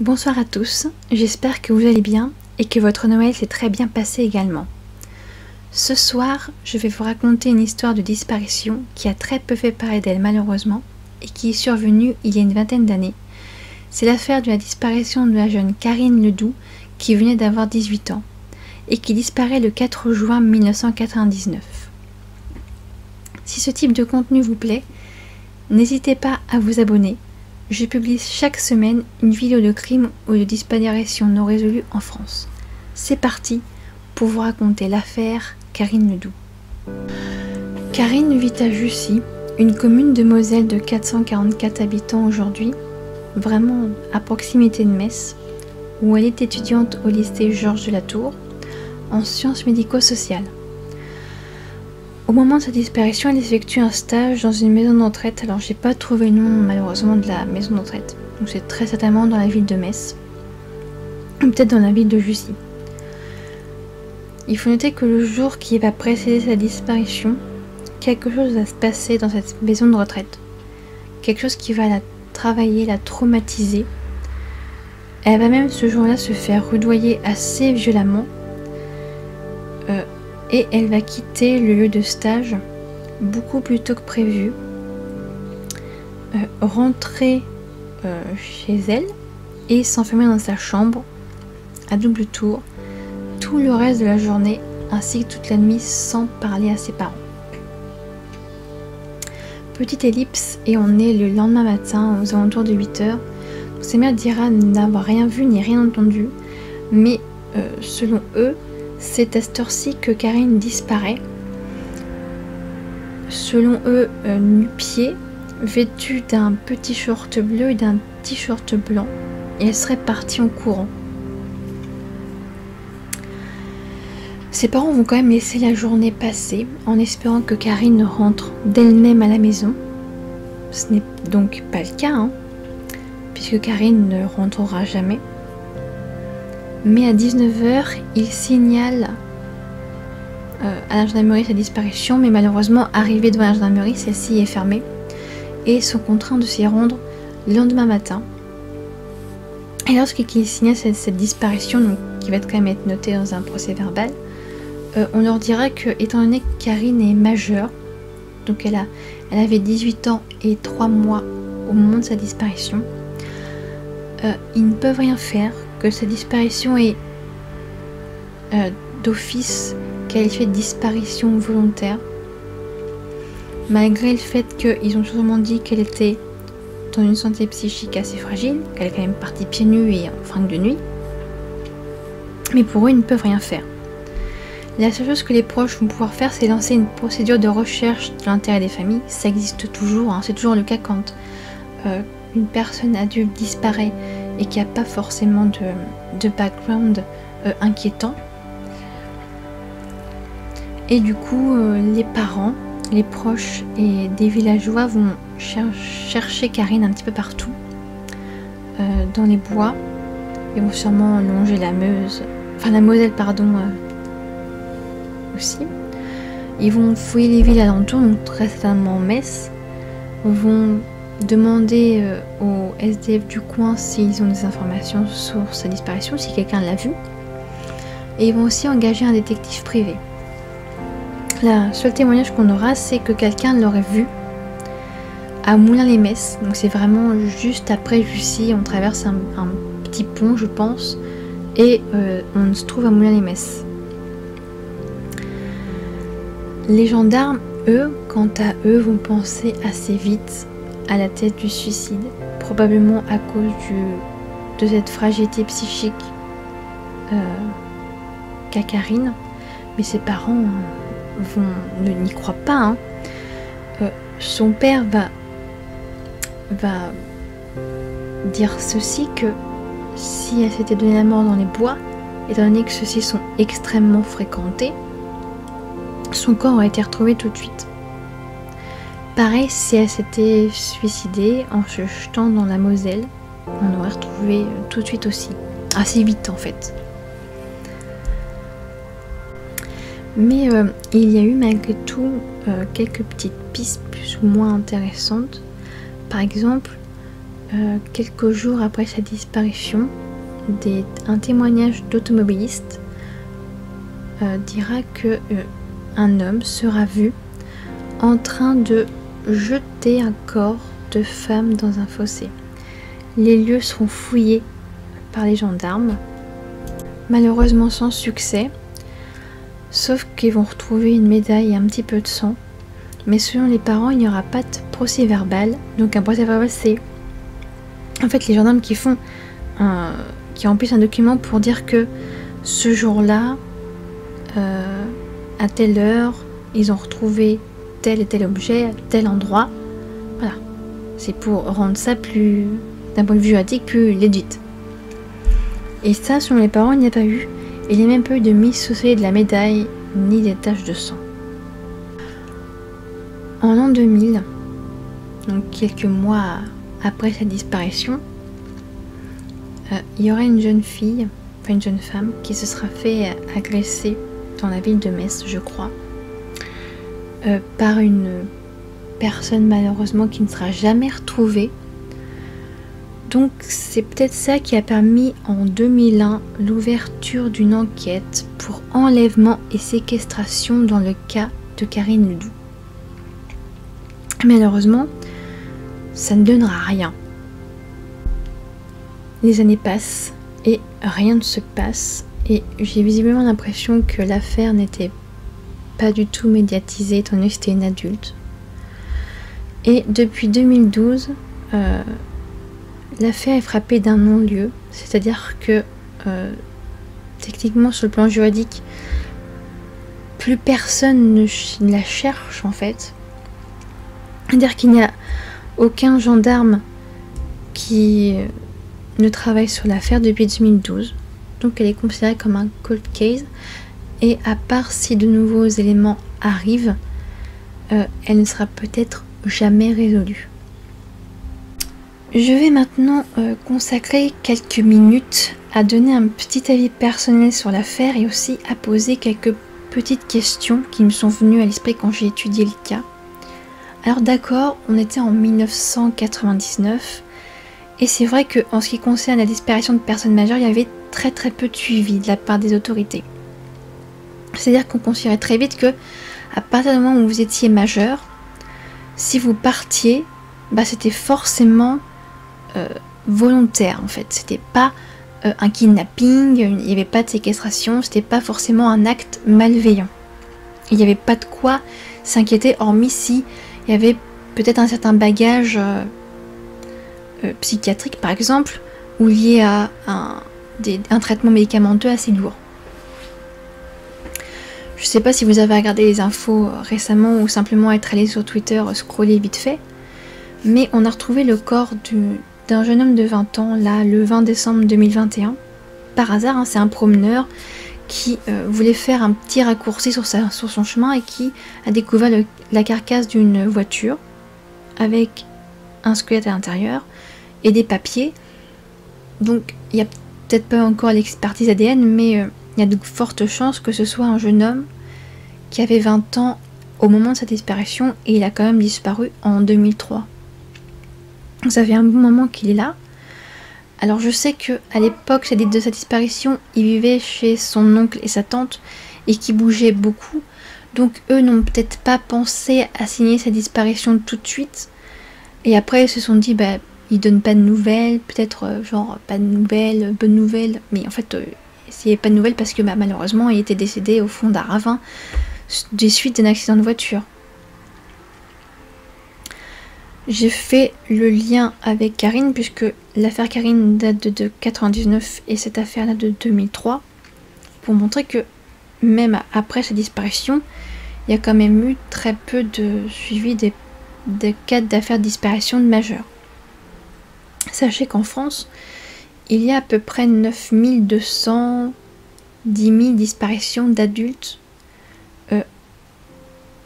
Bonsoir à tous, j'espère que vous allez bien et que votre Noël s'est très bien passé également. Ce soir, je vais vous raconter une histoire de disparition qui a très peu fait parler d'elle malheureusement et qui est survenue il y a une vingtaine d'années. C'est l'affaire de la disparition de la jeune Karine Ledoux qui venait d'avoir 18 ans et qui disparaît le 4 juin 1999. Si ce type de contenu vous plaît, n'hésitez pas à vous abonner. Je publie chaque semaine une vidéo de crime ou de disparition non résolue en France. C'est parti pour vous raconter l'affaire Karine Ledoux. Karine vit à Jussy, une commune de Moselle de 444 habitants aujourd'hui, vraiment à proximité de Metz, où elle est étudiante au lycée Georges de la Tour en sciences médico-sociales. Au moment de sa disparition, elle effectue un stage dans une maison de retraite. Alors j'ai pas trouvé le nom malheureusement de la maison de retraite. Donc c'est très certainement dans la ville de Metz. Ou peut-être dans la ville de Jussy. Il faut noter que le jour qui va précéder sa disparition, quelque chose va se passer dans cette maison de retraite. Quelque chose qui va la travailler, la traumatiser. Elle va même ce jour-là se faire rudoyer assez violemment. Et elle va quitter le lieu de stage beaucoup plus tôt que prévu, rentrer chez elle et s'enfermer dans sa chambre à double tour tout le reste de la journée ainsi que toute la nuit sans parler à ses parents. Petite ellipse et on est le lendemain matin aux alentours de 8 h. Sa mère dira n'avoir rien vu ni rien entendu, mais selon eux, c'est à cette heure-ci que Karine disparaît. Selon eux, nu-pied, vêtue d'un petit short bleu et d'un t-shirt blanc, et elle serait partie en courant. Ses parents vont quand même laisser la journée passer en espérant que Karine rentre d'elle-même à la maison. Ce n'est donc pas le cas, puisque Karine ne rentrera jamais. Mais à 19 h, il signale à la gendarmerie sa disparition, mais malheureusement, arrivé devant la gendarmerie, celle-ci est fermée et ils sont contraints de s'y rendre le lendemain matin. Et lorsqu'ils signalent cette disparition, donc, qui va quand même être notée dans un procès verbal, on leur dira que, étant donné que Karine est majeure, donc elle avait 18 ans et 3 mois au moment de sa disparition, ils ne peuvent rien faire, que sa disparition est d'office qualifiée de disparition volontaire, malgré le fait qu'ils ont sûrement dit qu'elle était dans une santé psychique assez fragile, qu'elle est quand même partie pieds nus et en fringues de nuit, mais pour eux ils ne peuvent rien faire. La seule chose que les proches vont pouvoir faire, c'est lancer une procédure de recherche de l'intérêt des familles. Ça existe toujours, c'est toujours le cas quand une personne adulte disparaît et qu'il n'y a pas forcément de background inquiétant. Et du coup, les parents, les proches et des villageois vont chercher Karine un petit peu partout, dans les bois. Ils vont sûrement longer la Meuse, enfin la Moselle, pardon, aussi. Ils vont fouiller les villes alentours, donc très certainement Metz, vont demander aux SDF du coin s'ils ont des informations sur sa disparition, si quelqu'un l'a vu. Et ils vont aussi engager un détective privé. Le seul témoignage qu'on aura, c'est que quelqu'un l'aurait vu à Moulins-les-Metz. Donc c'est vraiment juste après Jussy, on traverse un petit pont je pense, et on se trouve à Moulins-les-Metz. Les gendarmes, eux, quant à eux, vont penser assez vite à la tête du suicide, probablement à cause de cette fragilité psychique qu'a Karine, mais ses parents n'y croient pas. Son père va dire ceci, que si elle s'était donné la mort dans les bois, étant donné que ceux-ci sont extrêmement fréquentés, son corps aurait été retrouvé tout de suite. Pareil, si elle s'était suicidée en se jetant dans la Moselle, on aurait retrouvé tout de suite aussi. Assez vite en fait. Mais il y a eu malgré tout quelques petites pistes plus ou moins intéressantes. Par exemple, quelques jours après sa disparition, un témoignage d'automobiliste dira que un homme sera vu en train de jeter un corps de femme dans un fossé. Les lieux seront fouillés par les gendarmes, malheureusement sans succès, sauf qu'ils vont retrouver une médaille et un petit peu de sang. Mais selon les parents, il n'y aura pas de procès verbal. Donc un procès verbal, c'est en fait les gendarmes qui remplissent un document pour dire que ce jour-là, à telle heure, ils ont retrouvé tel et tel objet à tel endroit. Voilà. C'est pour rendre ça plus, d'un point de vue juridique, plus legit. Et ça, selon les parents, il n'y a pas eu. Il n'y a même pas eu de mise sous scellé de la médaille, ni des taches de sang. En l'an 2000, donc quelques mois après sa disparition, il y aurait une jeune fille, enfin une jeune femme, qui se sera fait agresser dans la ville de Metz, je crois, par une personne malheureusement qui ne sera jamais retrouvée. Donc c'est peut-être ça qui a permis en 2001 l'ouverture d'une enquête pour enlèvement et séquestration dans le cas de Karine Ledoux. Malheureusement, ça ne donnera rien. Les années passent et rien ne se passe, et j'ai visiblement l'impression que l'affaire n'était pas du tout médiatisée étant donné que c'était une adulte. Et depuis 2012, l'affaire est frappée d'un non-lieu, c'est-à-dire que techniquement sur le plan juridique, plus personne ne la cherche en fait. C'est-à-dire qu'il n'y a aucun gendarme qui ne travaille sur l'affaire depuis 2012. Donc elle est considérée comme un cold case. Et à part si de nouveaux éléments arrivent, elle ne sera peut-être jamais résolue. Je vais maintenant consacrer quelques minutes à donner un petit avis personnel sur l'affaire et aussi à poser quelques petites questions qui me sont venues à l'esprit quand j'ai étudié le cas. Alors d'accord, on était en 1999 et c'est vrai qu'en ce qui concerne la disparition de personnes majeures, il y avait très peu de suivi de la part des autorités. C'est-à-dire qu'on considérait très vite que à partir du moment où vous étiez majeur, si vous partiez, bah c'était forcément volontaire en fait. C'était pas un kidnapping, il n'y avait pas de séquestration, c'était pas forcément un acte malveillant. Il n'y avait pas de quoi s'inquiéter, hormis si il y avait peut-être un certain bagage psychiatrique par exemple, ou lié à un traitement médicamenteux assez lourd. Je sais pas si vous avez regardé les infos récemment ou simplement être allé sur Twitter scroller vite fait, mais on a retrouvé le corps d'un jeune homme de 20 ans, là, le 20 décembre 2021. Par hasard, hein, c'est un promeneur qui voulait faire un petit raccourci sur son chemin et qui a découvert la carcasse d'une voiture avec un squelette à l'intérieur et des papiers. Donc, il n'y a peut-être pas encore l'expertise ADN, mais il y a de fortes chances que ce soit un jeune homme qui avait 20 ans au moment de sa disparition et il a quand même disparu en 2003. Ça fait un bon moment qu'il est là. Alors je sais que à l'époque de sa disparition, il vivait chez son oncle et sa tante et qui bougeait beaucoup. Donc eux n'ont peut-être pas pensé à signer sa disparition tout de suite. Et après ils se sont dit, bah il donne pas de nouvelles, peut-être genre pas de nouvelles, bonnes nouvelles. Mais en fait, il n'y avait pas de nouvelles parce que bah, malheureusement il était décédé au fond d'un ravin des suites d'un accident de voiture. J'ai fait le lien avec Karine puisque l'affaire Karine date de 99 et cette affaire là de 2003 pour montrer que même après sa disparition, il y a quand même eu très peu de suivi des cas d'affaires de disparition de majeurs. Sachez qu'en France, il y a à peu près 9200, 10 000 disparitions d'adultes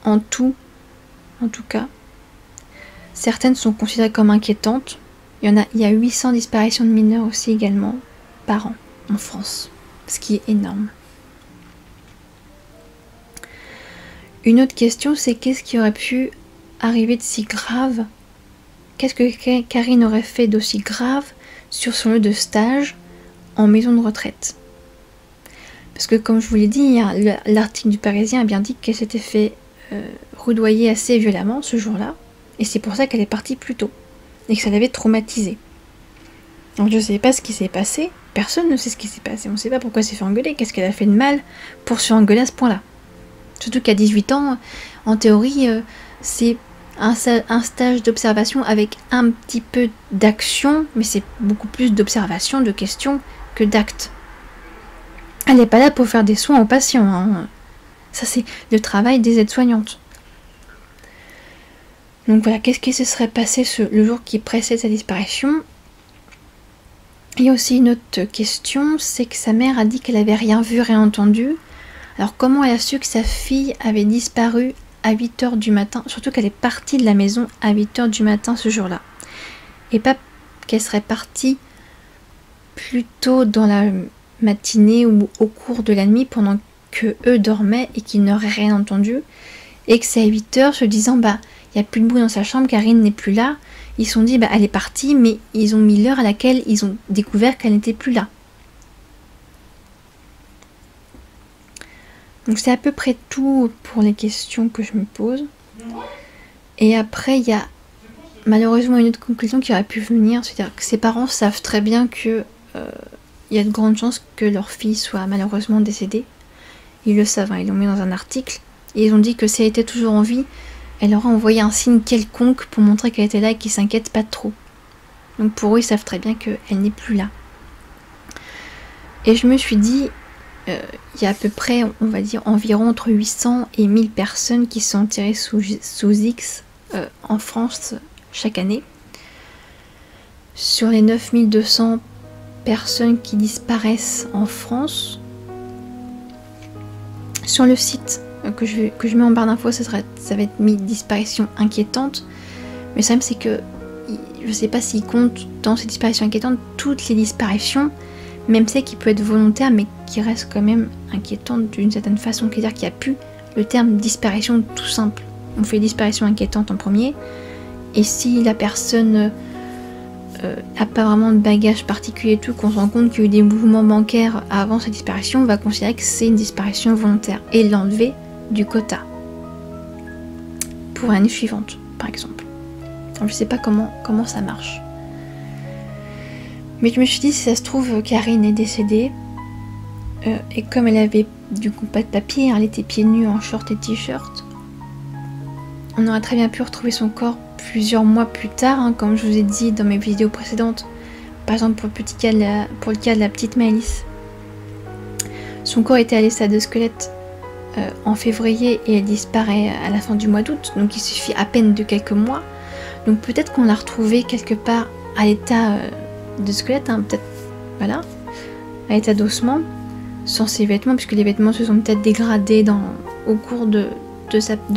en tout cas. Certaines sont considérées comme inquiétantes. Il y a 800 disparitions de mineurs aussi également par an en France, ce qui est énorme. Une autre question, c'est qu'est-ce qui aurait pu arriver de si grave qu'est-ce que Karine aurait fait d'aussi grave sur son lieu de stage en maison de retraite? Parce que comme je vous l'ai dit, l'article du Parisien a bien dit qu'elle s'était fait roudoyer assez violemment ce jour-là, et c'est pour ça qu'elle est partie plus tôt, et que ça l'avait traumatisée. Donc je ne sais pas ce qui s'est passé, personne ne sait ce qui s'est passé, on ne sait pas pourquoi elle s'est fait engueuler, qu'est-ce qu'elle a fait de mal pour se faire engueuler à ce point-là. Surtout qu'à 18 ans, en théorie, c'est un stage d'observation avec un petit peu d'action, mais c'est beaucoup plus d'observation, de questions, que d'actes. Elle n'est pas là pour faire des soins aux patients, hein. Ça c'est le travail des aides-soignantes. Donc voilà, qu'est-ce qui se serait passé le jour qui précède sa disparition? Il y a aussi une autre question, c'est que sa mère a dit qu'elle avait rien vu, rien entendu. Alors comment elle a su que sa fille avait disparu à 8 h du matin, surtout qu'elle est partie de la maison à 8 h du matin ce jour-là, et pas qu'elle serait partie plus tôt dans la matinée ou au cours de la nuit pendant que eux dormaient et qu'ils n'auraient rien entendu, et que c'est à 8 h se disant bah il n'y a plus de bruit dans sa chambre, Karine n'est plus là, ils se sont dit bah elle est partie, mais ils ont mis l'heure à laquelle ils ont découvert qu'elle n'était plus là. Donc c'est à peu près tout pour les questions que je me pose. Et après il y a malheureusement une autre conclusion qui aurait pu venir, c'est-à-dire que ses parents savent très bien que il y a de grandes chances que leur fille soit malheureusement décédée. Ils le savent, hein, ils l'ont mis dans un article. Et ils ont dit que si elle était toujours en vie, elle aurait envoyé un signe quelconque pour montrer qu'elle était là et qu'ils s'inquiètent pas trop. Donc pour eux, ils savent très bien qu'elle n'est plus là. Et je me suis dit, il y a à peu près, on va dire, environ entre 800 et 1000 personnes qui sont enterrées sous X en France chaque année. Sur les 9200 personnes qui disparaissent en France, sur le site que je mets en barre d'infos, ça va être mis disparition inquiétante, mais le problème c'est que je sais pas s'ils comptent dans ces disparitions inquiétantes toutes les disparitions, même celles qui peuvent être volontaires mais qui restent quand même inquiétantes d'une certaine façon, c'est-à-dire qu'il n'y a plus le terme disparition tout simple. On fait disparition inquiétante en premier, et si la personne n'a pas vraiment de bagage particulier et tout, qu'on se rend compte qu'il y a eu des mouvements bancaires avant sa disparition, on va considérer que c'est une disparition volontaire et l'enlever du quota pour l'année suivante, par exemple. Donc, je sais pas comment ça marche. Mais je me suis dit, si ça se trouve, Karine est décédée, et comme elle avait du coup pas de papier, elle était pieds nus en short et t-shirt, on aurait très bien pu retrouver son corps plusieurs mois plus tard, hein, comme je vous ai dit dans mes vidéos précédentes. Par exemple pour le cas de la petite Maëlys. Son corps était à l'état de squelette en février et elle disparaît à la fin du mois d'août, donc il suffit à peine de quelques mois. Donc peut-être qu'on l'a retrouvé quelque part à l'état de squelette, hein, peut-être, voilà, à l'état d'ossement, sans ses vêtements, puisque les vêtements se sont peut-être dégradés au cours de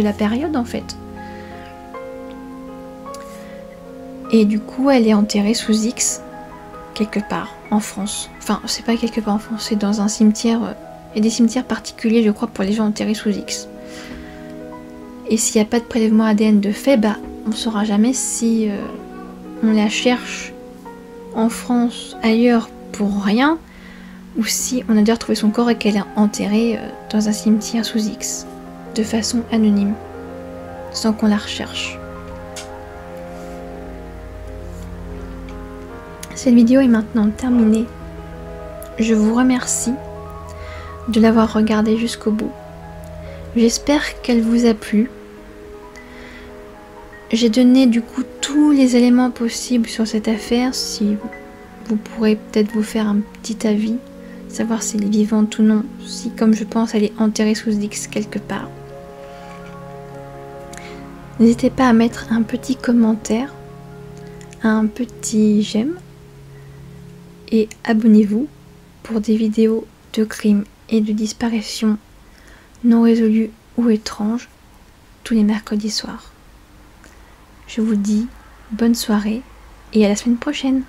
la période en fait. Et du coup, elle est enterrée sous X, quelque part, en France. Enfin, c'est pas quelque part en France, c'est dans un cimetière. Il y a des cimetières particuliers, je crois, pour les gens enterrés sous X. Et s'il n'y a pas de prélèvement ADN de fait, bah, on saura jamais si on la cherche en France, ailleurs, pour rien, ou si on a déjà retrouvé son corps et qu'elle est enterrée dans un cimetière sous X, de façon anonyme, sans qu'on la recherche. Cette vidéo est maintenant terminée. Je vous remercie de l'avoir regardée jusqu'au bout. J'espère qu'elle vous a plu. J'ai donné du coup tous les éléments possibles sur cette affaire, si vous pourrez peut-être vous faire un petit avis, savoir si elle est vivante ou non, si comme je pense elle est enterrée sous X quelque part. N'hésitez pas à mettre un petit commentaire, un petit j'aime, et abonnez-vous pour des vidéos de crimes et de disparitions non résolues ou étranges tous les mercredis soirs. Je vous dis bonne soirée et à la semaine prochaine.